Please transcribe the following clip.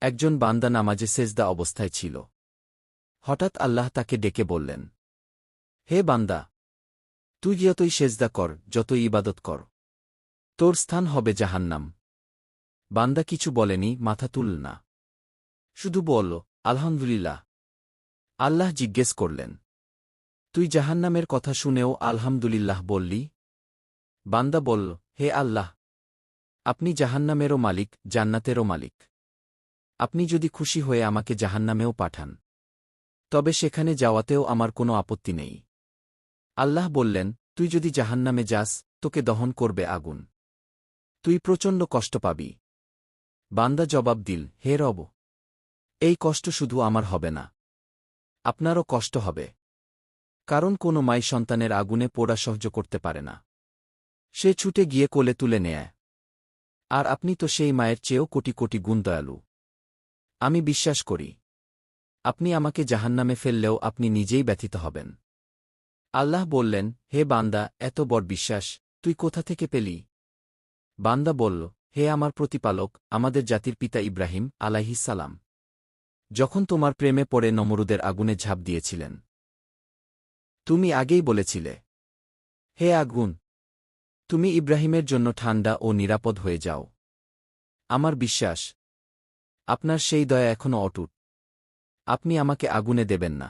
একজন বান্দা নামাজে সেজদা অবস্থায় ছিল। হঠাৎ আল্লাহ তাকে ডেকে বললেন, হে বান্দা, তুই যতই সেজদা কর, যতই ইবাদত কর, তোর স্থান হবে জাহান্নাম। বান্দা কিছু বলেনি, মাথা তুলল না, শুধু বলল, আলহামদুলিল্লাহ। আল্লাহ জিজ্ঞেস করলেন, তুই জাহান্নামের কথা শুনেও আলহামদুলিল্লাহ বললি? বান্দা বলল, হে আল্লাহ, আপনি জাহান্নামেরও মালিক, জান্নাতেরও মালিক। আপনি যদি খুশি হয়ে আমাকে জাহান্নামেও পাঠান, তবে সেখানে যাওয়াতেও আমার কোনো আপত্তি নেই। আল্লাহ বললেন, তুই যদি জাহান্নামে যাস, তোকে দহন করবে আগুন। তুই প্রচণ্ড কষ্ট পাবি। বান্দা জবাব দিল, হে রব, এই কষ্ট শুধু আমার হবে না, আপনারও কষ্ট হবে। কারণ কোনো মাই সন্তানের আগুনে পোড়া সহ্য করতে পারে না। সে ছুটে গিয়ে কোলে তুলে নেয়। আর আপনি তো সেই মায়ের চেয়েও কোটি কোটি গুণ দয়ালু। আমি বিশ্বাস করি, আপনি আমাকে জাহান্নামে ফেললেও আপনি নিজেই ব্যথিত হবেন। আল্লাহ বললেন, হে বান্দা, এত বড় বিশ্বাস তুই কোথা থেকে পেলি? বান্দা বলল, হে আমার প্রতিপালক, আমাদের জাতির পিতা ইব্রাহিম আলাইহিস সালাম যখন তোমার প্রেমে পড়ে নমরুদের আগুনে ঝাঁপ দিয়েছিলেন, তুমি আগেই বলেছিলে, হে আগুন, তুমি ইব্রাহিমের জন্য ঠান্ডা ও নিরাপদ হয়ে যাও। আমার বিশ্বাস, আপনার সেই দয়া এখনও অটুট। আপনি আমাকে আগুনে দেবেন না।